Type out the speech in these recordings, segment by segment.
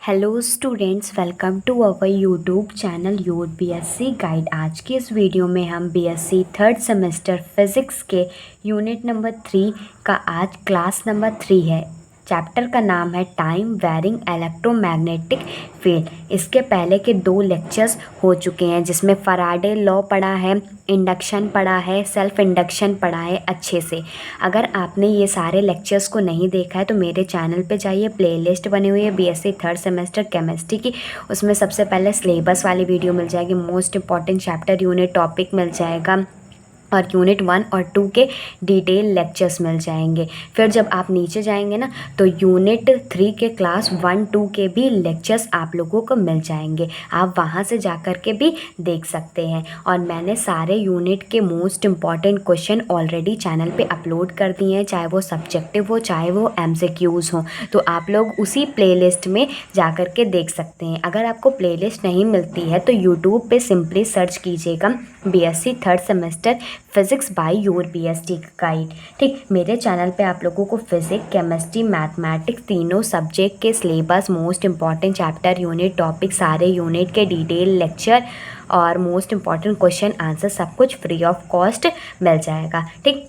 Hello students, welcome to our YouTube channel youth BSc guide. आज की इस video में हम बीएससी थर्ड सेमेस्टर फिज़िक्स के यूनिट नंबर 3 का आज क्लास नंबर 3 है। चैप्टर का नाम है टाइम वेरिंग इलेक्ट्रोमैग्नेटिक फील्ड। इसके पहले के 2 लेक्चर्स हो चुके हैं जिसमें फैराडे लॉ पढ़ा है, इंडक्शन पढ़ा है, सेल्फ इंडक्शन पढ़ा है अच्छे से। अगर आपने ये सारे लेक्चर्स को नहीं देखा है तो मेरे चैनल पे जाइए, प्लेलिस्ट बनी हुई है बीएससी थर्ड सेमेस्टर केमिस्ट्री की। उसमें सबसे पहले सिलेबस वाली वीडियो मिल जाएगी, most important chapter unit topic मिल जाएगा और यूनिट 1 और 2 के डिटेल लेक्चर्स मिल जाएंगे। फिर जब आप नीचे जाएंगे ना तो यूनिट 3 के क्लास 1, 2 के भी लेक्चर्स आप लोगों को मिल जाएंगे। आप वहाँ से जाकर के भी देख सकते हैं। और मैंने सारे यूनिट के most important question already channel पे अपलोड कर दिए हैं, चाहे वो सब्जेक्टिव हो चाहे वो एमसीक्यूज़ हो। तो आप लोग उसी प्लेलिस्ट में जाकर के देख सकते हैं। अगर आपको प्लेलिस्ट नहीं मिलती है तो यूट्यूब पे सिंपली सर्च कीजिएगा BSc third semester physics by your BST guide. ठीक, मेरे चैनल पे आप लोगों को फिज़िक्स, केमिस्ट्री, मैथमेटिक्स तीनों सब्जेक्ट के syllabus, most important chapter, unit topic, सारे यूनिट के डिटेल लेक्चर और मोस्ट इंपॉर्टेंट क्वेश्चन आंसर सब कुछ फ्री ऑफ कॉस्ट मिल जाएगा। ठीक,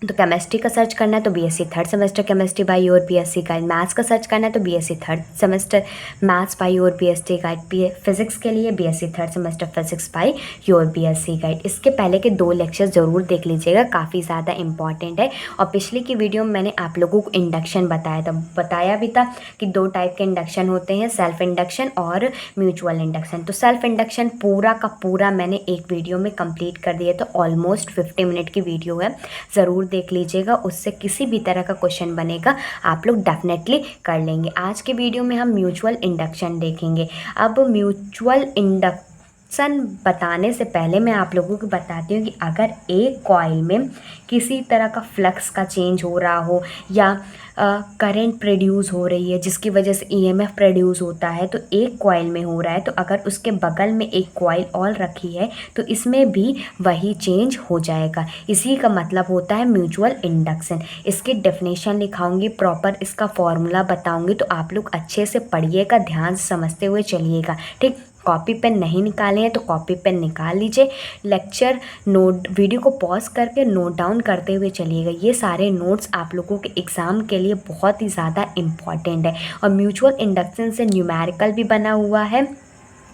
तो केमिस्ट्री का सर्च करना है तो BSc third semester chemistry by your BSc guide. Maths का सर्च करना है तो BSc third semester maths by your BSc guide. Physics के लिए BSc third semester physics by your BSc guide. इसके पहले के 2 लेक्चर ज़रूर देख लीजिएगा, काफ़ी ज़्यादा इंपॉर्टेंट है। और पिछली की वीडियो में मैंने आप लोगों को इंडक्शन बताया भी था कि 2 टाइप के इंडक्शन होते हैं, सेल्फ इंडक्शन और म्यूचुअल इंडक्शन। तो सेल्फ इंडक्शन पूरा का पूरा मैंने एक वीडियो में कंप्लीट कर दिया, तो ऑलमोस्ट 50 मिनट की वीडियो है, ज़रूर देख लीजिएगा। उससे किसी भी तरह का क्वेश्चन बनेगा आप लोग डेफिनेटली कर लेंगे। आज के वीडियो में हम म्यूचुअल इंडक्शन देखेंगे। अब म्यूचुअल इंडक्शन बताने से पहले मैं आप लोगों को बताती हूँ कि अगर एक कॉइल में किसी तरह का फ्लक्स का चेंज हो रहा हो या करंट प्रोड्यूस हो रही है जिसकी वजह से ईएमएफ प्रोड्यूस होता है, तो एक कॉइल में हो रहा है तो अगर उसके बगल में एक कॉइल और रखी है तो इसमें भी वही चेंज हो जाएगा। इसी का मतलब होता है म्यूचुअल इंडक्शन। इसकी डेफिनेशन लिखाऊंगी, प्रॉपर इसका फॉर्मूला बताऊंगी, तो आप लोग अच्छे से पढ़िएगा, ध्यान से समझते हुए चलिएगा। ठीक, कॉपी पेन नहीं निकाले हैं तो कॉपी पेन निकाल लीजिए। लेक्चर नोट वीडियो को पॉज करके नोट डाउन करते हुए चलिएगा। ये सारे नोट्स आप लोगों के एग्ज़ाम के लिए बहुत ही ज़्यादा इम्पॉर्टेंट है। और म्यूचुअल इंडक्शन से न्यूमेरिकल भी बना हुआ है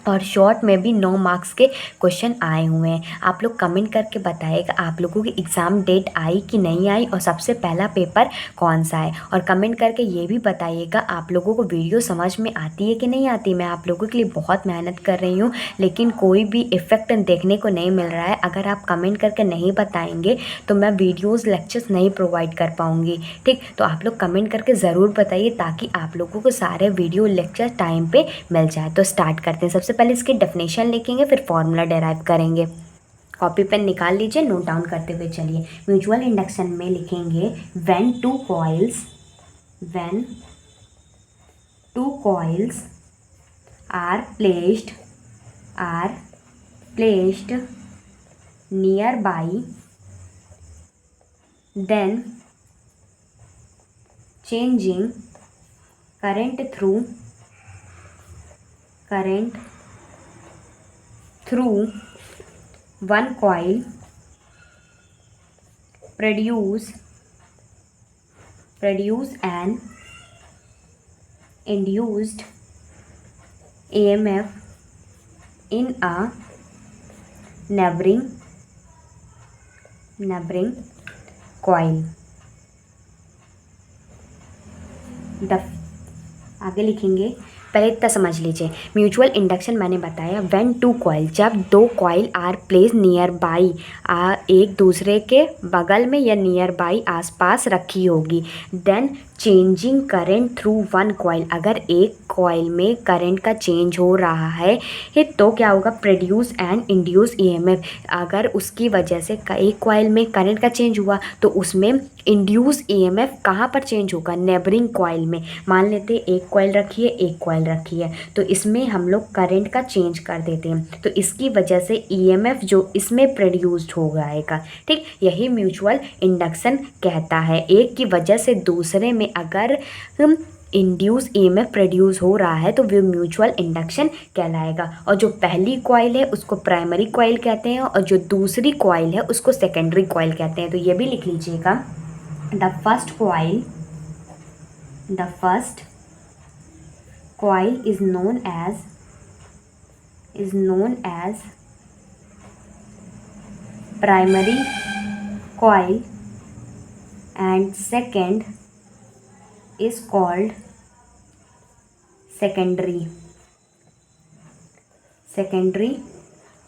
और शॉर्ट में भी 9 मार्क्स के क्वेश्चन आए हुए हैं। आप लोग कमेंट करके बताइएगा आप लोगों की एग्ज़ाम डेट आई कि नहीं आई और सबसे पहला पेपर कौन सा है। और कमेंट करके ये भी बताइएगा आप लोगों को वीडियो समझ में आती है कि नहीं आती। मैं आप लोगों के लिए बहुत मेहनत कर रही हूँ लेकिन कोई भी इफ़ेक्ट देखने को नहीं मिल रहा है। अगर आप कमेंट करके नहीं बताएंगे तो मैं वीडियोज़ लेक्चर्स नहीं प्रोवाइड कर पाऊँगी। ठीक, तो आप लोग कमेंट करके ज़रूर बताइए ताकि आप लोगों को सारे वीडियो लेक्चर टाइम पर मिल जाए। तो स्टार्ट करते हैं। सबसे पहले इसकी डेफिनेशन लिखेंगे, फिर फॉर्मूला डेराइव करेंगे। कॉपी पेन निकाल लीजिए, नोट डाउन करते हुए चलिए। म्यूचुअल इंडक्शन में लिखेंगे when two coils are placed nearby, then changing current through one coil produce an induced EMF in a neighboring coil। आगे लिखेंगे, पहले इतना समझ लीजिए। म्यूचुअल इंडक्शन मैंने बताया व्हेन 2 कॉइल, जब 2 coil are place nearby, एक दूसरे के बगल में या नियर बाई आसपास रखी होगी। Then changing current through 1 coil, अगर एक कॉइल में करंट का चेंज हो रहा है तो क्या होगा, प्रोड्यूस एंड इंड्यूस ईएमएफ। अगर उसकी वजह से एक कॉइल में करंट का चेंज हुआ तो उसमें इंड्यूस ईएमएफ कहाँ पर चेंज होगा, नेबरिंग कॉइल में। मान लेते हैं एक कॉइल रखी है एक कॉइल रखी है तो इसमें हम लोग करंट का चेंज कर देते हैं तो इसकी वजह से ईएमएफ जो इसमें प्रोड्यूस्ड हो जाएगा। ठीक, यही म्यूचुअल इंडक्शन कहता है। एक की वजह से दूसरे में अगर इंड्यूस ईएमएफ प्रोड्यूस हो रहा है तो वो म्यूचुअल इंडक्शन कहलाएगा। और जो पहली कॉइल है उसको प्राइमरी कॉइल कहते हैं और जो दूसरी कॉइल है उसको सेकेंडरी कॉइल कहते हैं। तो ये भी लिख लीजिएगा, the first coil is known as primary coil and second is called secondary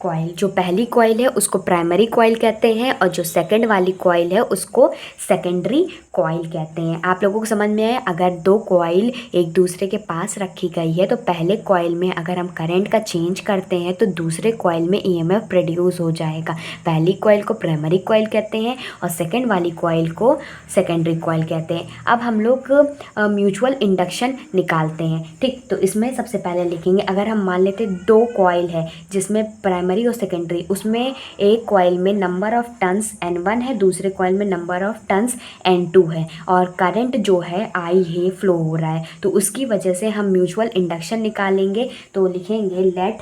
coil. जो पहली कॉइल है उसको प्राइमरी कॉइल कहते हैं और जो सेकंड वाली कॉइल है उसको सेकेंडरी कॉइल कहते हैं। आप लोगों को समझ में आया? अगर दो कॉइल एक दूसरे के पास रखी गई है तो पहले कॉइल में अगर हम करंट का चेंज करते हैं तो दूसरे कॉइल में ईएमएफ प्रोड्यूस हो जाएगा। पहली कॉइल को प्राइमरी कॉइल कहते हैं और सेकेंड वाली कॉइल को सेकेंडरी कॉइल कहते हैं। अब हम लोग म्यूचुअल इंडक्शन निकालते हैं, ठीक। तो इसमें सबसे पहले लिखेंगे, अगर हम मान लेते दो कॉइल है जिसमें प्राइमरी और सेकेंडरी, उसमें एक कॉइल में नंबर ऑफ टर्न्स N1 है, दूसरे कॉइल में नंबर ऑफ टर्न्स N2 है और करंट जो है I है फ्लो हो रहा है, तो उसकी वजह से हम म्यूचुअल इंडक्शन निकालेंगे। तो लिखेंगे late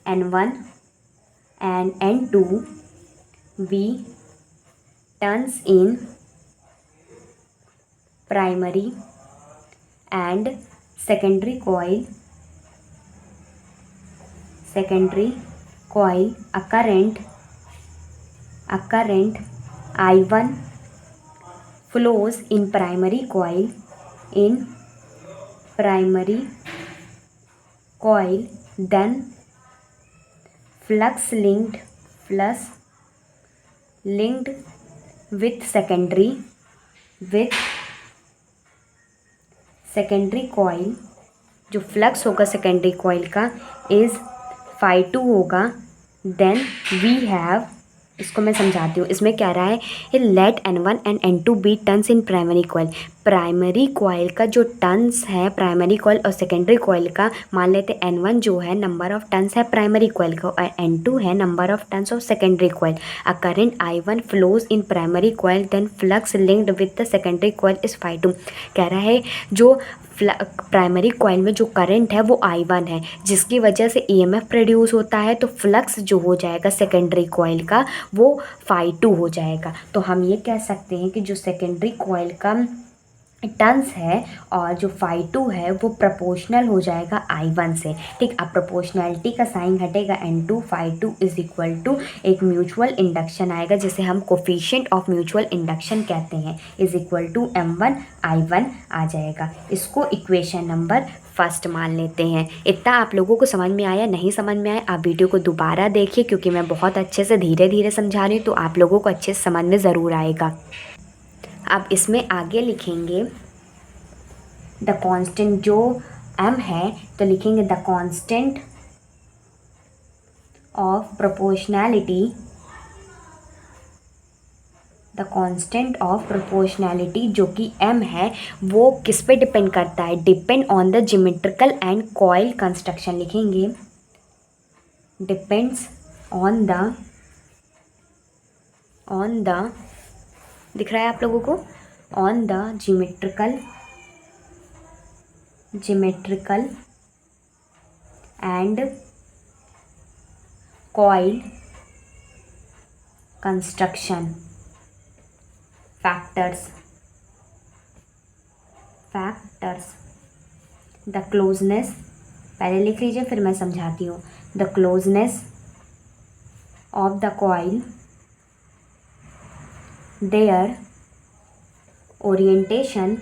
N1 and N2 be turns in primary and secondary coil, a current I1 flows in primary coil, then flux linked with secondary coil, जो फ्लक्स होगा सेकेंडरी कॉइल का इज़ phi2 होगा। Then we have, इसको मैं समझाती हूँ, इसमें क्या रहा है, let N1 and N2 be turns in primary coil. Primary coil का जो टर्न्स है प्राइमरी कॉइल और सेकेंडरी कॉइल का, मान लेते N1 जो है नंबर ऑफ टर्न्स है प्राइमरी कॉइल का और N2 है number of turns of secondary coil. A current I1 flows in primary coil, then flux linked with the secondary coil is phi2। कह रहा है जो प्राइमरी कॉइल में जो करंट है वो I1 है, जिसकी वजह से ईएमएफ प्रोड्यूस होता है, तो फ्लक्स जो हो जाएगा सेकेंडरी कॉइल का वो phi2 हो जाएगा। तो हम ये कह सकते हैं कि जो सेकेंडरी कॉइल का टर्न्स है और जो phi2 है वो प्रोपोर्शनल हो जाएगा I1 से, ठीक। अब प्रोपोर्शनैलिटी का साइन हटेगा, N2 phi2 is equal to एक म्यूचुअल इंडक्शन आएगा जिसे हम कोफिशिएंट ऑफ म्यूचुअल इंडक्शन कहते हैं, is equal to M1 I1 आ जाएगा। इसको इक्वेशन नंबर फर्स्ट मान लेते हैं। इतना आप लोगों को समझ में आया? नहीं समझ में आया आप वीडियो को दोबारा देखिए, क्योंकि मैं बहुत अच्छे से धीरे धीरे समझा रही हूँ, तो आप लोगों को अच्छे से समझ में ज़रूर आएगा। अब इसमें आगे लिखेंगे द कांस्टेंट, जो m है तो लिखेंगे द कांस्टेंट ऑफ प्रोपोर्शनैलिटी, जो कि m है वो किस पे डिपेंड करता है, depend on the geometrical and coil construction. लिखेंगे डिपेंड्स ऑन द दिख रहा है आप लोगों को, on the geometrical and coil construction factors. The closeness, पहले लिख लीजिए फिर मैं समझाती हूँ। The closeness of the coil, their orientation,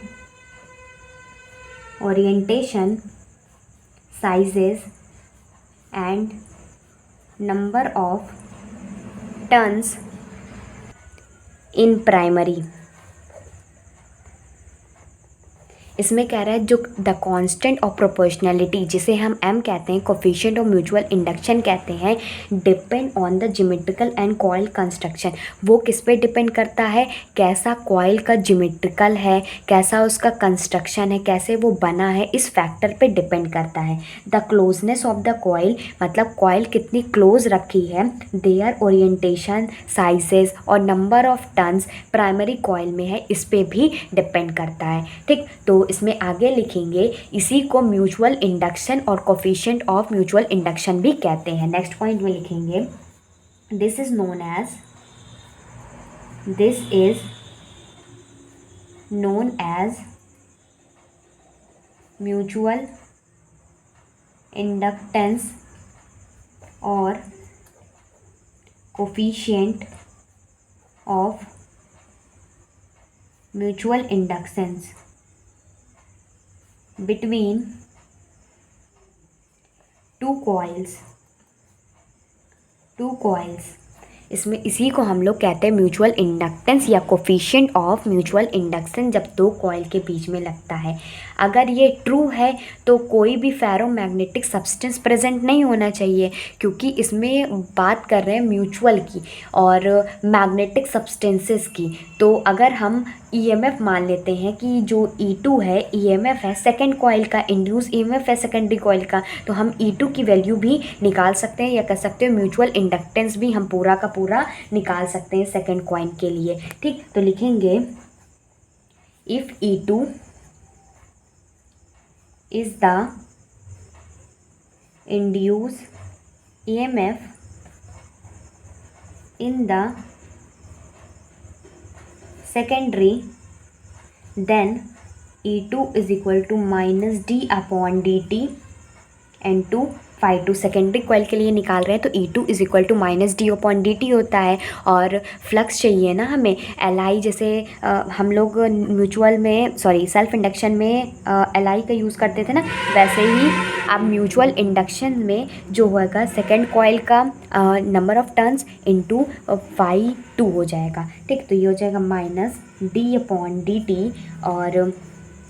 sizes and number of turns in primary इसमें कह रहा है जो द कांस्टेंट ऑफ प्रोपोर्शनैलिटी, जिसे हम m कहते हैं, कोफिशिएंट ऑफ म्यूचुअल इंडक्शन कहते हैं, depend on the geometrical and coil construction. वो किस पे डिपेंड करता है, कैसा कॉइल का ज्योमेट्रिकल है, कैसा उसका कंस्ट्रक्शन है, कैसे वो बना है, इस फैक्टर पे डिपेंड करता है। The closeness of the coil, मतलब कॉइल कितनी क्लोज रखी है, देयर ओरिएंटेशन, साइजेस और number of turns primary coil में है, इस पे भी डिपेंड करता है। ठीक, तो इसमें आगे लिखेंगे इसी को म्यूचुअल इंडक्शन और कोफिशिएंट ऑफ म्यूचुअल इंडक्शन भी कहते हैं। नेक्स्ट पॉइंट में लिखेंगे this is known as mutual inductance और coefficient of mutual inductions between two coils। इसमें इसी को हम लोग कहते हैं म्यूचुअल इंडक्टेंस या कोफिशिएंट ऑफ म्यूचुअल इंडक्शन, जब दो कॉइल के बीच में लगता है। अगर ये ट्रू है तो कोई भी फेरोमैग्नेटिक सब्सटेंस प्रेजेंट नहीं होना चाहिए, क्योंकि इसमें बात कर रहे हैं म्यूचुअल की और मैग्नेटिक सब्सटेंसेस की। तो अगर हम ईएमएफ मान लेते हैं कि जो E2 है ईएमएफ है, सेकेंड कॉइल का इंड्यूस ईएमएफ है सेकेंडरी कॉइल का, तो हम E2 की वैल्यू भी निकाल सकते हैं, या कह सकते हैं म्यूचुअल इंडक्टेंस भी हम पूरा का पूरा निकाल सकते हैं सेकेंड कॉइल के लिए। ठीक, तो लिखेंगे if E2 is the induce EMF in the secondary, then E2 is equal to minus d upon dt N2 phi2। Secondary coil के लिए निकाल रहे हैं तो E2 is equal to minus d upon d t होता है। और flux चाहिए ना हमें, LI जैसे हम लोग म्यूचुअल में सेल्फ इंडक्शन में LI का यूज़ करते थे ना, वैसे ही अब म्यूचुअल इंडक्शन में जो होगा सेकेंड कॉइल का number of turns into phi2 हो जाएगा। ठीक, तो ये हो जाएगा minus d upon d T, और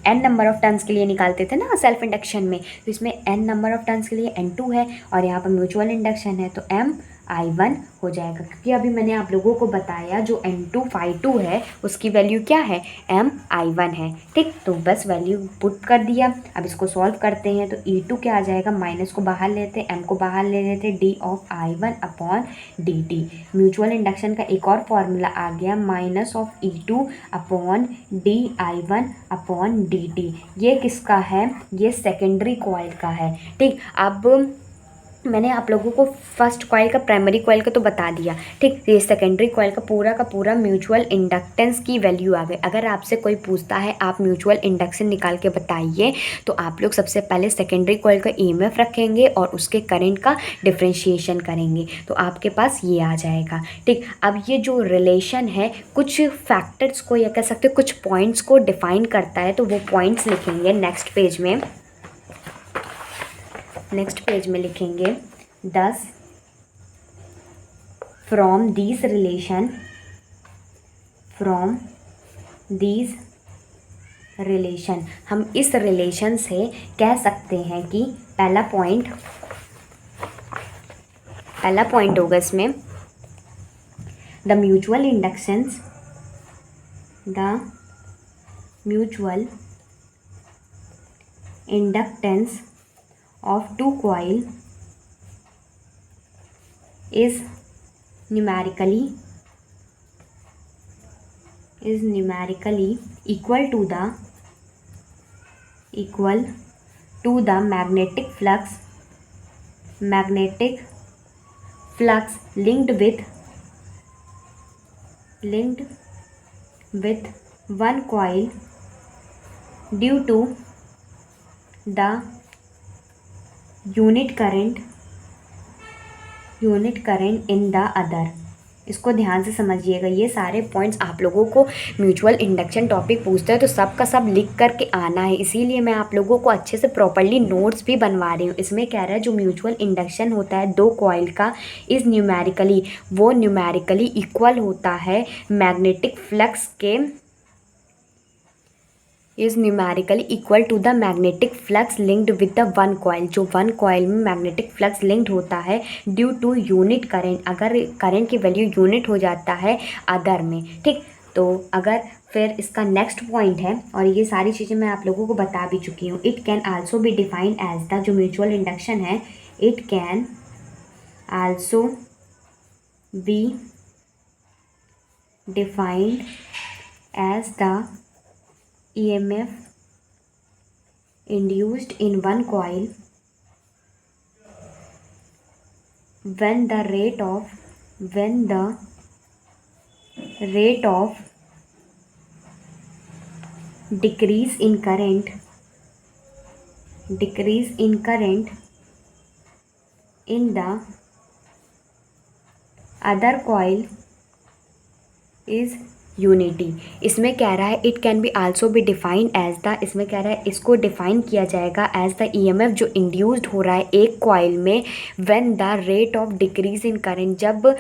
n नंबर ऑफ टर्न्स के लिए निकालते थे ना सेल्फ इंडक्शन में, तो इसमें n नंबर ऑफ टर्न्स के लिए N2 है और यहाँ पर म्यूचुअल इंडक्शन है तो MI1 हो जाएगा। क्योंकि अभी मैंने आप लोगों को बताया जो N2 phi2 है उसकी वैल्यू क्या है, MI1 है। ठीक, तो बस वैल्यू पुट कर दिया। अब इसको सॉल्व करते हैं तो E2 क्या आ जाएगा, माइनस को बाहर लेते, M को बाहर ले लेते, D of I1 upon dt। Mutual induction का एक और फॉर्मूला आ गया, minus of E2 upon DI1 upon dt। ये किसका है, ये सेकेंडरी कॉइल का है। ठीक, अब मैंने आप लोगों को फर्स्ट कॉइल का प्राइमरी कॉइल का तो बता दिया। ठीक, ये सेकेंडरी कॉइल का पूरा म्यूचुअल इंडक्टेंस की वैल्यू आ गई। अगर आपसे कोई पूछता है आप म्यूचुअल इंडक्शन निकाल के बताइए, तो आप लोग सबसे पहले सेकेंडरी कॉइल का ईएमएफ रखेंगे और उसके करंट का डिफ्रेंशिएशन करेंगे, तो आपके पास ये आ जाएगा। ठीक, अब ये जो रिलेशन है कुछ फैक्टर्स को या कह सकते हो कुछ पॉइंट्स को डिफाइन करता है, तो वो पॉइंट्स लिखेंगे नेक्स्ट पेज में लिखेंगे। दस फ्रॉम दीज रिलेशन हम इस रिलेशन से कह सकते हैं कि पहला पॉइंट होगा इसमें, the mutual inductance of two coil is numerically equal to the magnetic flux linked with one coil due to the unit current in the other. इसको ध्यान से समझिएगा, ये सारे पॉइंट्स आप लोगों को म्यूचुअल इंडक्शन टॉपिक पूछते हैं तो सब का सब लिख करके आना है, इसीलिए मैं आप लोगों को अच्छे से प्रॉपर्ली नोट्स भी बनवा रही हूँ। इसमें कह रहा है जो म्यूचुअल इंडक्शन होता है दो कॉइल का इज़ न्यूमेरिकली इक्वल होता है मैग्नेटिक फ्लक्स के is numerically equal to the magnetic flux linked with the one coil. जो वन कॉइल में मैग्नेटिक फ्लक्स लिंक्ड होता है ड्यू टू यूनिट करेंट, अगर करेंट की वैल्यू यूनिट हो जाता है अदर में, ठीक। तो अगर फिर इसका नेक्स्ट पॉइंट है, और ये सारी चीज़ें मैं आप लोगों को बता भी चुकी हूँ। It can also be defined as the, जो म्यूचुअल इंडक्शन है, it can also be defined as the EMF induced in one coil when the rate of decrease in current in the other coil is unity. इसमें कह रहा है it can be also be defined as the, इसमें कह रहा है इसको define किया जाएगा एज द EMF जो इंड्यूस्ड हो रहा है एक कॉइल में when the rate of decrease in current, जब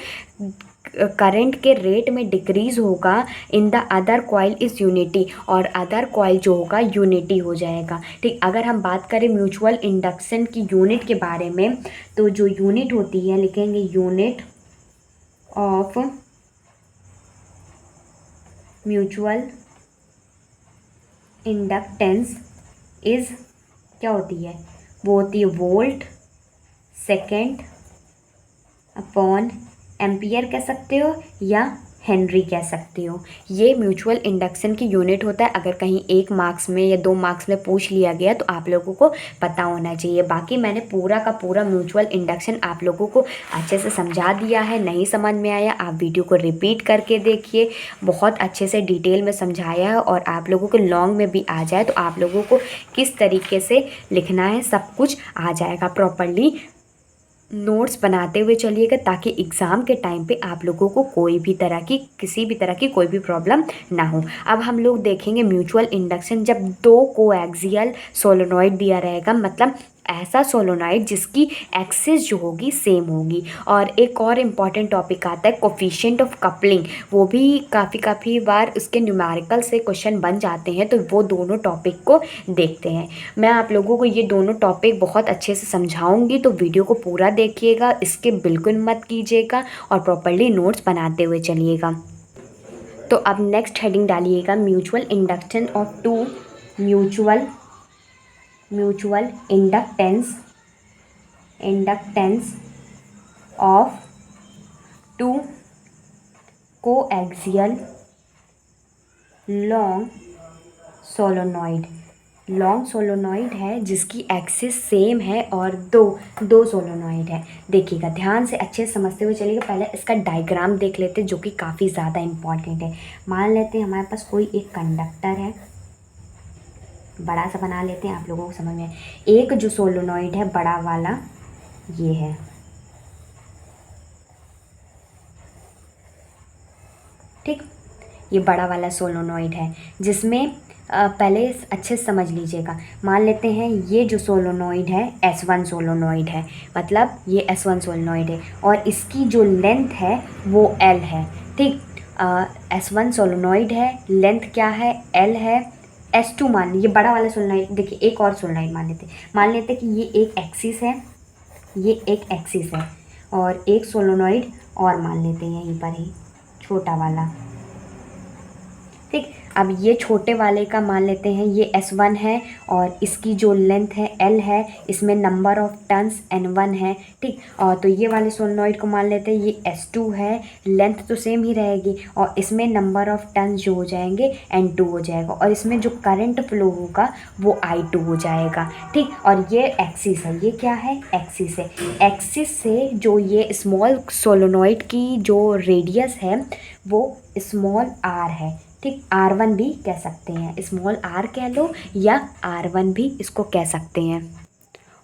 करंट के रेट में डिक्रीज होगा in the other coil is unity, और अदर कॉइल जो होगा यूनिटी हो जाएगा, ठीक। अगर हम बात करें म्यूचुअल इंडक्शन की यूनिट के बारे में, तो जो यूनिट होती है लिखेंगे unit of mutual inductance is, क्या होती है, वो होती है वोल्ट सेकेंड अपॉन एम्पियर कह सकते हो या हेनरी कह सकते हो। ये म्यूचुअल इंडक्शन की यूनिट होता है। अगर कहीं 1 मार्क्स में या 2 मार्क्स में पूछ लिया गया तो आप लोगों को पता होना चाहिए। बाकी मैंने पूरा का पूरा म्यूचुअल इंडक्शन आप लोगों को अच्छे से समझा दिया है। नहीं समझ में आया आप वीडियो को रिपीट करके देखिए, बहुत अच्छे से डिटेल में समझाया है। और आप लोगों को लॉन्ग में भी आ जाए तो आप लोगों को किस तरीके से लिखना है सब कुछ आ जाएगा। प्रॉपरली नोट्स बनाते हुए चलिएगा ताकि एग्ज़ाम के टाइम पे आप लोगों को कोई भी तरह की, किसी भी तरह की कोई भी प्रॉब्लम ना हो। अब हम लोग देखेंगे म्यूचुअल इंडक्शन जब 2 कोएक्सियल सोलेनॉइड दिया रहेगा, मतलब ऐसा सोलेनॉइड जिसकी एक्सिस जो होगी सेम होगी। और एक और इम्पॉर्टेंट टॉपिक आता है कोफिशिएंट ऑफ कपलिंग, वो भी काफ़ी बार उसके न्यूमेरिकल से क्वेश्चन बन जाते हैं, तो वो दोनों टॉपिक को देखते हैं। मैं आप लोगों को ये दोनों टॉपिक बहुत अच्छे से समझाऊंगी, तो वीडियो को पूरा देखिएगा, इसके बिल्कुल मत कीजिएगा और प्रॉपरली नोट्स बनाते हुए चलिएगा। तो अब नेक्स्ट हेडिंग डालिएगा mutual induction of two mutual inductance of 2 coaxial long solenoid है जिसकी एक्सिस सेम है और दो सोलेनॉइड है। देखिएगा ध्यान से अच्छे से समझते हुए चलिएगा। पहले इसका डायग्राम देख लेते हैं जो कि काफ़ी ज़्यादा इम्पॉर्टेंट है। मान लेते हैं हमारे पास कोई एक कंडक्टर है, बड़ा सा बना लेते हैं, आप लोगों को समझ में। एक जो सोलेनॉइड है बड़ा वाला ये है, ठीक। ये बड़ा वाला सोलेनॉइड है जिसमें पहले अच्छे से समझ लीजिएगा। मान लेते हैं ये जो सोलेनॉइड है S1 सोलेनॉइड है, मतलब ये S1 सोलेनॉइड है और इसकी जो लेंथ है वो L है, ठीक। S1 सोलेनॉइड है, लेंथ क्या है, L है। S2 मान लीजिए, बड़ा वाला सोलेनॉइड। देखिए एक और सोलेनॉइड मान लेते कि ये एक एक्सिस है, ये एक एक्सिस है, और एक सोलेनॉइड और मान लेते हैं यहीं पर ही, छोटा वाला, ठीक। अब ये छोटे वाले का मान लेते हैं ये S1 है और इसकी जो लेंथ है L है, इसमें नंबर ऑफ टर्न्स N1 है, ठीक। और तो ये वाले सोलेनॉइड को मान लेते हैं ये S2 है, लेंथ तो सेम ही रहेगी और इसमें नंबर ऑफ टर्न्स जो हो जाएंगे N2 हो जाएगा, और इसमें जो करंट फ्लो होगा वो I2 हो जाएगा, ठीक। और ये एक्सिस है, ये क्या है, एक्सिस है। एक्सिस से जो ये स्मॉल सोलेनॉइड की जो रेडियस है वो स्मॉल r है, ठीक। R1 भी कह सकते हैं, स्मॉल r कह लो या R1 भी इसको कह सकते हैं।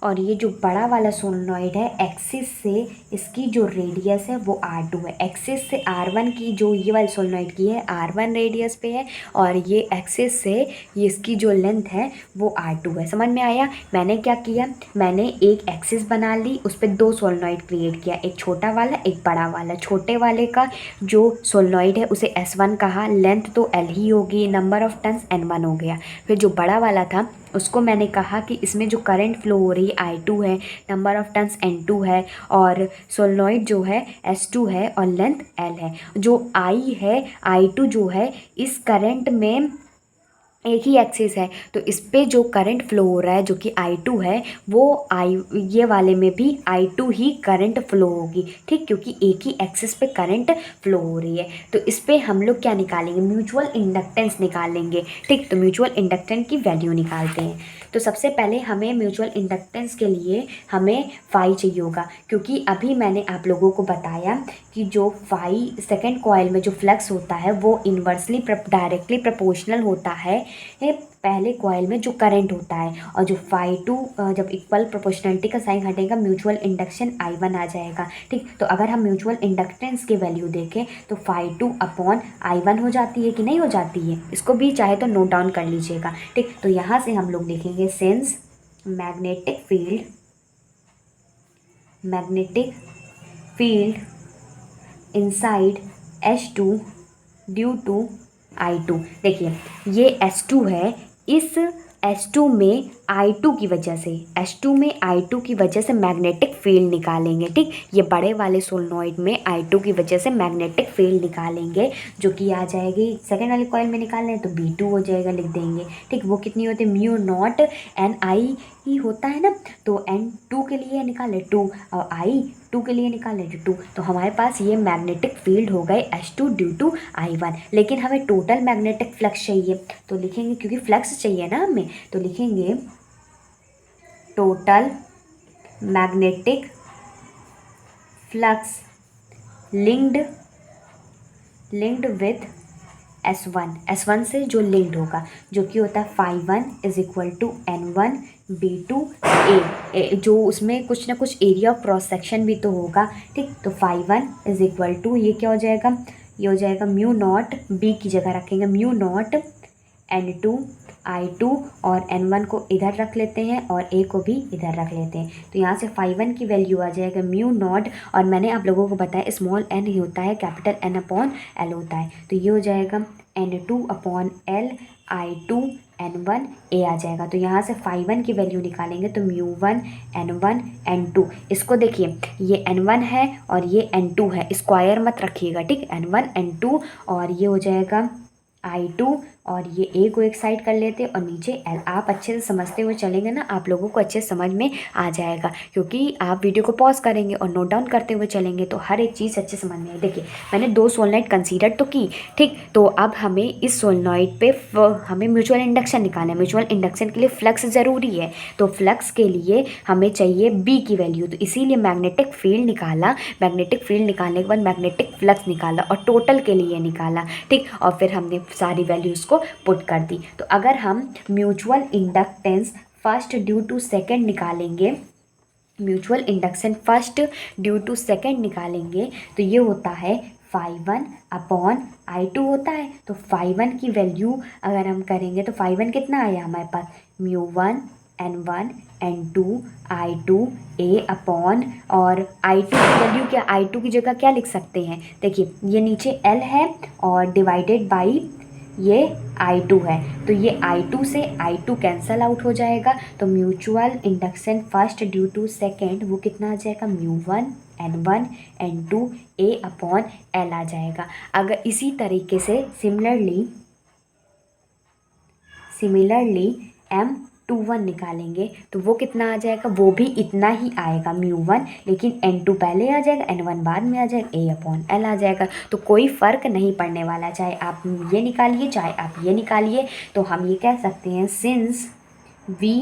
और ये जो बड़ा वाला सोलेनॉइड है एक्सिस से इसकी जो रेडियस है वो R2 है। एक्सिस से R1 की जो ये वाली सोलेनॉइड की है R1 रेडियस पे है और ये एक्सिस से ये इसकी जो लेंथ है वो R2 है। समझ में आया? मैंने क्या किया, मैंने एक एक्सिस बना ली, उस पर दो सोलेनॉइड क्रिएट किया, एक छोटा वाला एक बड़ा वाला। छोटे वाले का जो सोलेनॉइड है उसे S1 कहा, लेंथ तो L ही होगी, नंबर ऑफ टर्न्स N1 हो गया। फिर जो बड़ा वाला था उसको मैंने कहा कि इसमें जो करंट फ्लो हो रही है I2 है, नंबर ऑफ टर्न्स N2 है और सोलेनॉइड जो है S2 है और लेंथ L है। जो I है, I2 जो है इस करंट में एक ही एक्सिस है तो इस पे जो करंट फ्लो हो रहा है जो कि I2 है वो ये वाले में भी I2 ही करंट फ्लो होगी, ठीक, क्योंकि एक ही एक्सिस पे करंट फ्लो हो रही है। तो इस पे हम लोग क्या निकालेंगे, म्यूचुअल इंडक्टेंस निकालेंगे, ठीक। तो म्यूचुअल इंडक्टेंस की वैल्यू निकालते हैं। तो सबसे पहले हमें म्यूचुअल इंडक्टेंस के लिए हमें फाई चाहिए होगा, क्योंकि अभी मैंने आप लोगों को बताया कि जो फाई सेकेंड कॉइल में जो फ्लक्स होता है वो इन्वर्सली डायरेक्टली प्रोपोर्शनल होता है पहले कॉइल में जो करंट होता है, और जो फाई टू जब इक्वल प्रोपोर्शनलिटी का साइन हटेगा म्यूचुअल इंडक्शन I1 आ जाएगा, ठीक। तो अगर हम म्यूचुअल इंडक्टेंस की वैल्यू देखें तो फाई टू अपॉन I1 हो जाती है कि नहीं हो जाती है, इसको भी चाहे तो नोट डाउन कर लीजिएगा, ठीक। तो यहाँ से हम लोग लिखेंगे since magnetic field inside S2 due to I2। देखिए ये S2 है, इस S2 में I2 की वजह से मैग्नेटिक फील्ड निकालेंगे, ठीक। ये बड़े वाले सोलेनॉइड में I2 की वजह से मैग्नेटिक फील्ड निकालेंगे जो कि आ जाएगी सेकेंड वाले कॉइल में निकालना है तो B2 हो जाएगा, लिख देंगे, ठीक। वो कितनी होती है, म्यू नॉट NI ही होता है ना, तो N2 के लिए निकाले 2 और I2 के लिए निकाले 2, तो हमारे पास ये मैग्नेटिक फील्ड हो गए S2 ड्यू टू I1। लेकिन हमें टोटल मैग्नेटिक फ्लक्स चाहिए तो लिखेंगे, क्योंकि फ्लक्स चाहिए ना हमें, तो लिखेंगे total magnetic flux linked with S1 से जो लिंक्ड होगा जो कि होता है फाई 1 इज इक्वल टू N1 B2 A, जो उसमें कुछ ना कुछ एरिया ऑफ क्रॉस सेक्शन भी तो होगा, ठीक। तो फाई 1 इज इक्वल टू ये क्या हो जाएगा, ये हो जाएगा म्यू नॉट, B की जगह रखेंगे म्यू नॉट N2 I2 और N1 को इधर रख लेते हैं और A को भी इधर रख लेते हैं। तो यहाँ से फाई 1 की वैल्यू आ जाएगा म्यू नॉट, और मैंने आप लोगों को बताया स्मॉल n ही होता है, कैपिटल N अपॉन L होता है, तो ये हो जाएगा N2 upon L I2 N1 A आ जाएगा। तो यहाँ से फाई 1 की वैल्यू निकालेंगे तो म्यू 1 N1 N2, इसको देखिए ये N1 है और ये N2 है, स्क्वायर मत रखिएगा, ठीक। N1 N2 और ये हो जाएगा I2 और ये A को एक साइड कर लेते और नीचे L। आप अच्छे से समझते हुए चलेंगे ना, आप लोगों को अच्छे समझ में आ जाएगा, क्योंकि आप वीडियो को पॉज करेंगे और नोट डाउन करते हुए चलेंगे तो हर एक चीज़ अच्छे समझ में आए। देखिए मैंने दो सोलेनॉइड कंसीडर तो की, ठीक। तो अब हमें इस सोलेनॉइड पे हमें म्यूचुअल इंडक्शन निकालना है। म्यूचुअल इंडक्शन के लिए फ्लक्स ज़रूरी है, तो फ्लक्स के लिए हमें चाहिए B की वैल्यू, तो इसीलिए मैग्नेटिक फील्ड निकाला। मैग्नेटिक फील्ड निकालने के बाद मैग्नेटिक फ्लक्स निकाला और टोटल के लिए निकाला, ठीक। और फिर हमने सारी वैल्यूज़ को पुट कर दी। तो अगर हम mutual inductance first due to second निकालेंगे, mutual induction first due to second निकालेंगे तो ये होता है फाई 1 अपॉन I2 होता है। तो फाई 1 की वैल्यू अगर हम करेंगे तो फाई 1 कितना आया हमारे पास, mu 1 N1 N2 I2 A upon, और I2 की वैल्यू क्या, I2 की जगह क्या लिख सकते हैं, देखिए ये नीचे L है और डिवाइडेड बाई ये I2 है, तो ये I2 से I2 कैंसल आउट हो जाएगा। तो mutual induction first due to second वो कितना आ जाएगा, mu 1 N1 N2 A upon L आ जाएगा। अगर इसी तरीके से सिमिलरली M21 निकालेंगे तो वो कितना आ जाएगा, वो भी इतना ही आएगा म्यू 1, लेकिन N2 पहले आ जाएगा N1 बाद में आ जाएगा, A अपॉन L आ जाएगा। तो कोई फ़र्क नहीं पड़ने वाला, चाहे आप ये निकालिए चाहे आप ये निकालिए। तो हम ये कह सकते हैं सिंस V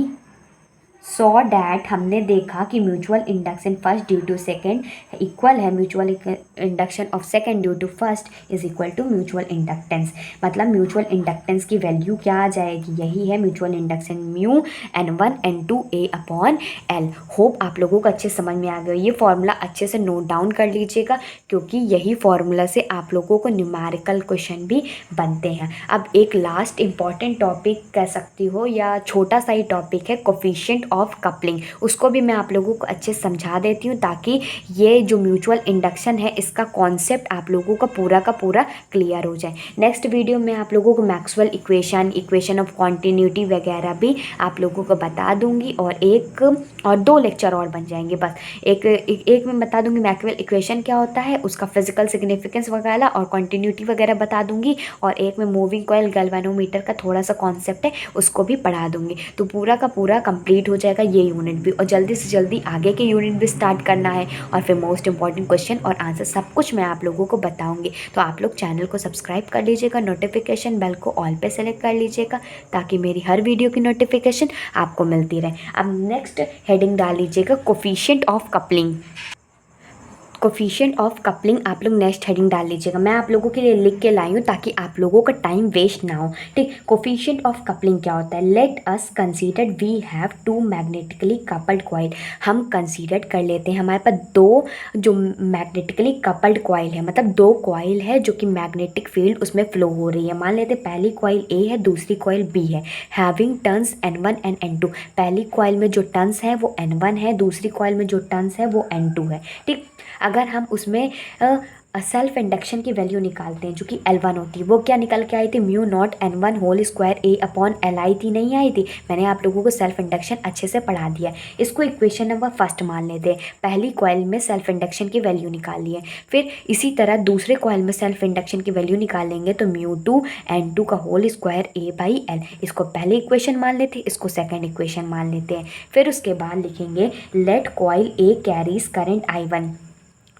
सो डैट हमने देखा कि mutual induction first due to second equal है mutual induction of second due to first is equal to mutual inductance. मतलब म्यूचुअल इंडक्टेंस की वैल्यू क्या आ जाएगी, यही है mutual induction mu N1 N2 A upon L। Hope आप लोगों को अच्छे समझ में आ गया। ये फॉर्मूला अच्छे से नोट डाउन कर लीजिएगा, क्योंकि यही फॉर्मूला से आप लोगों को न्यूमेरिकल क्वेश्चन भी बनते हैं। अब एक लास्ट इंपॉर्टेंट टॉपिक कह सकती हो या छोटा सा ही टॉपिक है, कोफिशिएंट ऑफ कपलिंग। उसको भी मैं आप लोगों को अच्छे से समझा देती हूँ, ताकि ये जो म्यूचुअल इंडक्शन है इसका कॉन्सेप्ट आप लोगों का पूरा क्लियर हो जाए। नेक्स्ट वीडियो में आप लोगों को मैक्सवेल इक्वेशन ऑफ कॉन्टिन्यूटी वगैरह भी आप लोगों को बता दूंगी, और एक और दो लेक्चर और बन जाएंगे बस। एक में बता दूंगी मैक्सवेल इक्वेशन क्या होता है, उसका फिजिकल सिग्निफिकेंस वगैरह और कॉन्टिन्यूटी वगैरह बता दूंगी, और एक में मूविंग कॉइल गैल्वेनोमीटर का थोड़ा सा कॉन्सेप्ट है उसको भी पढ़ा दूंगी। तो पूरा का पूरा कंप्लीट हो जाएगा ये यूनिट भी, और जल्दी से जल्दी आगे के यूनिट भी स्टार्ट करना है, और फिर मोस्ट इंपॉर्टेंट क्वेश्चन और आंसर सब कुछ मैं आप लोगों को बताऊंगी। तो आप लोग चैनल को सब्सक्राइब कर लीजिएगा, नोटिफिकेशन बेल को ऑल पे सेलेक्ट कर लीजिएगा, ताकि मेरी हर वीडियो की नोटिफिकेशन आपको मिलती रहे। अब नेक्स्ट हेडिंग डाल लीजिएगा coefficient of coupling. Coefficient of coupling आप लोग नेक्स्ट हेडिंग डाल लीजिएगा। मैं आप लोगों के लिए लिख के लाई हूँ ताकि आप लोगों का टाइम वेस्ट ना हो। ठीक, कोफिशिएंट ऑफ कपलिंग क्या होता है? Let us consider we have two magnetically coupled coil. हम कंसीडर कर लेते हैं हमारे पास दो जो मैग्नेटिकली कपल्ड कॉइल है, मतलब दो कॉइल है जो कि मैग्नेटिक फील्ड उसमें फ्लो हो रही है। मान लेते हैं पहली कॉइल ए है, दूसरी कॉइल बी है, having turns N1 and N2। पहली कॉइल में जो टर्न्स है वो N1 है, दूसरी कॉइल में जो टर्न्स है वो N2 है। ठीक, अगर हम उसमें सेल्फ इंडक्शन की वैल्यू निकालते हैं जो कि L1 होती है, वो क्या निकल के आई थी? Mu naught N1 whole square A upon L आई थी, नहीं आई थी? मैंने आप लोगों को सेल्फ इंडक्शन अच्छे से पढ़ा दिया। इसको इक्वेशन नंबर फर्स्ट मान लेते हैं। पहली कॉइल में सेल्फ इंडक्शन की वैल्यू निकाल है, फिर इसी तरह दूसरे कॉइल में सेल्फ इंडक्शन की वैल्यू निकालेंगे तो म्यू टू N2 का whole square A by L। इसको पहले इक्वेशन मान लेते हैं, इसको सेकेंड इक्वेशन मान लेते हैं। फिर उसके बाद लिखेंगे let coil A carries current I1।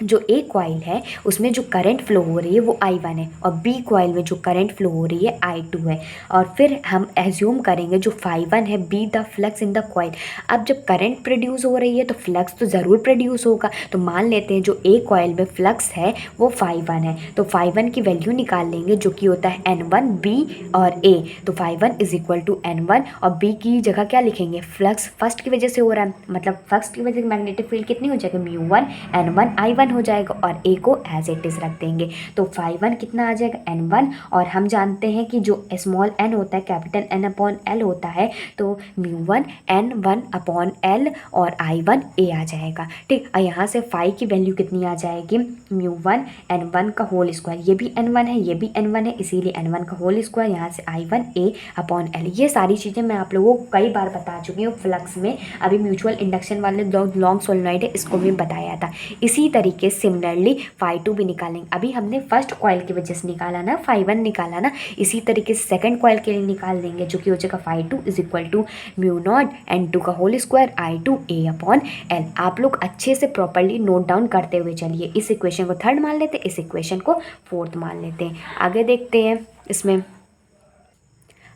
जो ए कॉइल है उसमें जो करंट फ्लो हो रही है वो I1 है, और बी कॉइल में जो करंट फ्लो हो रही है I2 है। और फिर हम एज्यूम करेंगे जो φ1 है be the flux in the coil. अब जब करंट प्रोड्यूस हो रही है तो फ्लक्स तो ज़रूर प्रोड्यूस होगा, तो मान लेते हैं जो ए कॉइल में फ्लक्स है वो φ1 है, तो φ1 की वैल्यू निकाल लेंगे जो कि होता है N1 B और A। तो φ1 इज इक्वल टू N1, और B की जगह क्या लिखेंगे? फ्लक्स फर्स्ट की वजह से हो रहा है, मतलब फर्स्ट की वजह से मैग्नेटिक फील्ड कितनी हो जाएगी? μ1 N1 I1 हो जाएगा, और A को एज इट इज रख देंगे। तो φ1 कितना आ जाएगा? N1, और हम जानते हैं कि जो स्मॉल n होता है कैपिटल N अपॉन L होता है, तो μ1 N1 अपॉन L और I1 A आ जाएगा। ठीक, और यहाँ से फाई की वैल्यू कितनी आ जाएगी? μ1 N1 का होल स्क्वायर, ये भी N1 है ये भी N1 है, इसीलिए N1 का होल स्क्वायर, यहाँ से I1 A अपॉन L। ये सारी चीज़ें मैं आप लोगों को कई बार बता चुकी हूँ फ्लक्स में। अभी म्यूचुअल इंडक्शन वाले लॉन्ग सोलेनॉइड है, इसको भी बताया था। इसी तरीके सिमिलरली φ2 भी निकालेंगे। अभी हमने फर्स्ट कॉइल की वजह से निकाला ना, φ1 निकाला ना, इसी तरीके से सेकंड कॉइल के लिए निकाल देंगे जो कि हो जाएगा φ2 is equal to mu naught N2 का whole square I2 A upon L। आप लोग अच्छे से प्रॉपरली नोट डाउन करते हुए चलिए। इस इक्वेशन को थर्ड मान लेते हैं, इस इक्वेशन को फोर्थ मान लेते हैं। आगे देखते हैं, इसमें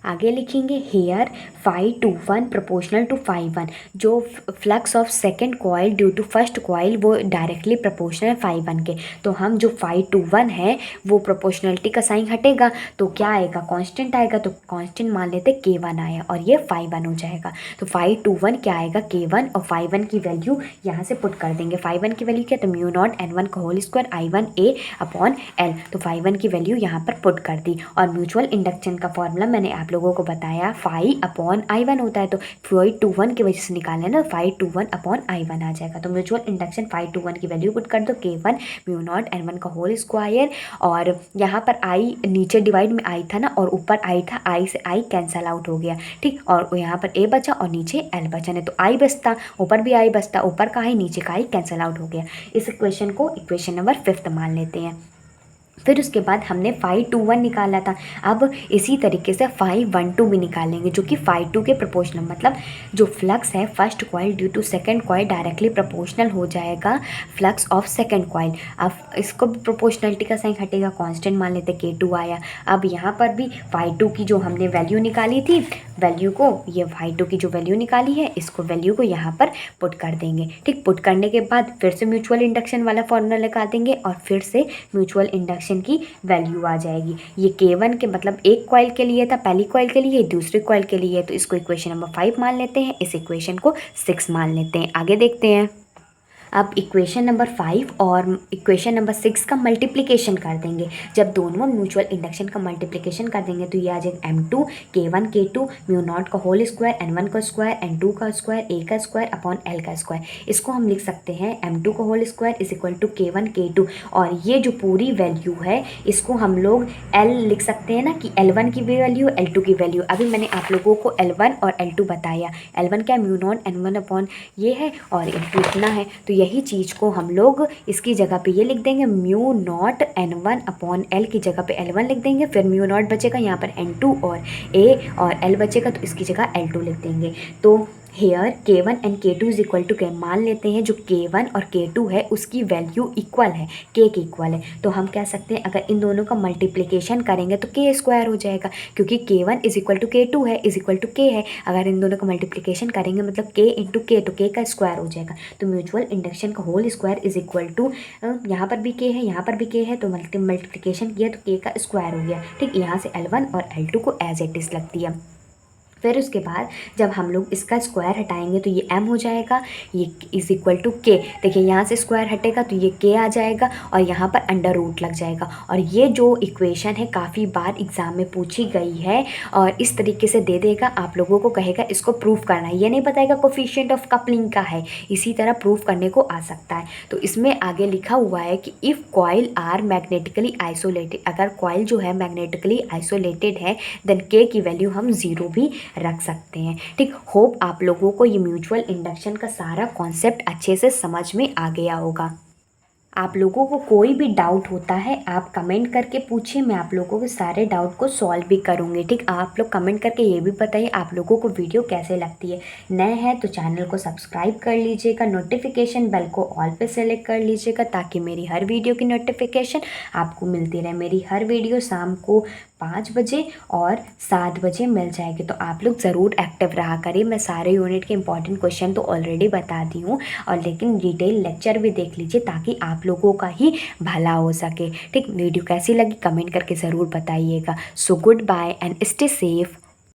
आगे लिखेंगे हेयर φ21 प्रोपोर्शनल टू φ1। जो flux of second coil due to first coil वो डायरेक्टली प्रोपोर्शनल है φ1 के, तो हम जो φ21 है वो प्रोपोर्शनलिटी का साइन हटेगा तो क्या आएगा? कांस्टेंट आएगा, तो कांस्टेंट मान लेते K1 आया, और ये φ1 हो जाएगा। तो φ21 क्या आएगा? K1, और φ1 की वैल्यू यहाँ से पुट कर देंगे। φ1 की वैल्यू क्या? तो म्यू नॉट N1 का whole square I1 A upon L। तो φ1 की वैल्यू यहाँ पर पुट कर दी, और म्यूचुअल इंडक्शन का फॉर्मूला मैंने आप लोगों को बताया φ अपॉन I1 होता है, तो φ21 की वजह से निकालना है ना, φ21 अपॉन I1 आ जाएगा। तो म्यूचुअल इंडक्शन φ21 की वैल्यू पुट कर दो, K1 म्यू नॉट N1 का होल स्क्वायर, और यहाँ पर I नीचे डिवाइड में I था ना, और ऊपर I था, I से I कैंसल आउट हो गया। ठीक, और यहाँ पर A बचा और नीचे L बचा, नहीं तो I बचता, ऊपर भी I बचता, ऊपर का I नीचे का I कैंसल आउट हो गया। इस इक्वेशन को इक्वेशन नंबर 5 मान लेते हैं। फिर उसके बाद हमने फाई 2 1 निकाला था। अब इसी तरीके से फाई 1 2 भी निकालेंगे, जो कि फाई 2 के प्रोपोर्शनल, मतलब जो फ्लक्स है first coil due to second coil directly proportional हो जाएगा फ्लक्स ऑफ सेकंड कॉइल। अब इसको भी प्रोपोर्शनलिटी का साइन हटेगा, कांस्टेंट मान लेते K2 आया। अब यहाँ पर भी फाई 2 की जो हमने वैल्यू निकाली थी, वैल्यू को, ये फाई 2 की जो वैल्यू निकाली है इसको वैल्यू को यहाँ पर पुट कर देंगे। ठीक, पुट करने के बाद फिर से म्यूचुअल इंडक्शन वाला फॉर्मूला लगा देंगे और फिर से म्यूचुअल इंडक्शन की वैल्यू आ जाएगी। ये K1 के मतलब एक कॉइल के लिए था, पहली कॉइल के लिए, दूसरी कॉइल के लिए, तो इसको इक्वेशन नंबर 5 मान लेते हैं, इस इक्वेशन को 6 मान लेते हैं। आगे देखते हैं। अब इक्वेशन नंबर 5 और इक्वेशन नंबर 6 का मल्टीप्लिकेशन कर देंगे। जब दोनों म्यूचुअल इंडक्शन का मल्टीप्लिकेशन कर देंगे तो ये आ जाएगा M2 K1 K2 mu naught का होल स्क्वायर N1 का स्क्वायर N2 का स्क्वायर A का स्क्वायर अपॉन L का स्क्वायर। इसको हम लिख सकते हैं M2 का whole square is equal to K1 K2, और ये जो पूरी वैल्यू है इसको हम लोग L लिख सकते हैं ना, कि L1 की वैल्यू L2 की वैल्यू। अभी मैंने आप लोगों को L1 और L2 बताया। L1 क्या, म्यू नॉट N1 अपॉन ये है और N2 इतना है, तो यही चीज़ को हम लोग इसकी जगह पे ये लिख देंगे, mu naught N1 upon L की जगह पे L1 लिख देंगे, फिर म्यू नॉट बचेगा यहाँ पर N2 और A और L बचेगा तो इसकी जगह L2 लिख देंगे। तो here K1 and K2 is equal to K, मान लेते हैं जो K1 और K2 है उसकी वैल्यू इक्वल है, K के इक्वल है, तो हम कह सकते हैं अगर इन दोनों का मल्टीप्लिकेशन करेंगे तो K स्क्वायर हो जाएगा, क्योंकि K1 is equal to K2 है, इज इक्वल टू K है। अगर इन दोनों का मल्टीप्लिकेशन करेंगे मतलब K इंटू K, तो K का स्क्वायर हो जाएगा। तो म्यूचुअल इंडक्शन का whole square is equal to, यहाँ पर भी K है, यहाँ पर भी K है, तो मल्टीप्लिकेशन किया तो K का स्क्वायर हो गया। ठीक, यहाँ से L1 और L2 को एज इट इज रख दिया। फिर उसके बाद जब हम लोग इसका स्क्वायर हटाएंगे तो ये m हो जाएगा, ये इज इक्वल टू k। देखिए यहाँ से स्क्वायर हटेगा तो ये k आ जाएगा और यहाँ पर अंडर रूट लग जाएगा। और ये जो इक्वेशन है काफ़ी बार एग्जाम में पूछी गई है और इस तरीके से दे देगा, आप लोगों को कहेगा इसको प्रूफ करना है, ये नहीं बताएगा कोफिशिएंट ऑफ कपलिंग का है, इसी तरह प्रूफ करने को आ सकता है। तो इसमें आगे लिखा हुआ है कि if coil are magnetically isolated, अगर कॉइल जो है मैग्नेटिकली आइसोलेटेड है देन k की वैल्यू हम 0 भी रख सकते हैं। ठीक, होप आप लोगों को ये म्यूचुअल इंडक्शन का सारा कॉन्सेप्ट अच्छे से समझ में आ गया होगा। आप लोगों को कोई भी डाउट होता है आप कमेंट करके पूछिए, मैं आप लोगों के सारे डाउट को सॉल्व भी करूँगी। ठीक, आप लोग कमेंट करके ये भी बताइए आप लोगों को वीडियो कैसे लगती है। नए हैं तो चैनल को सब्सक्राइब कर लीजिएगा, नोटिफिकेशन बेल को ऑल पे सेलेक्ट कर लीजिएगा ताकि मेरी हर वीडियो की नोटिफिकेशन आपको मिलती रहे। मेरी हर वीडियो शाम को 5 बजे और 7 बजे मिल जाएगी, तो आप लोग ज़रूर एक्टिव रहा करिए। मैं सारे यूनिट के इंपॉर्टेंट क्वेश्चन तो ऑलरेडी बता दी हूँ, और लेकिन डिटेल लेक्चर भी देख लीजिए ताकि आप लोगों का ही भला हो सके। ठीक, वीडियो कैसी लगी कमेंट करके ज़रूर बताइएगा। So goodbye and stay safe.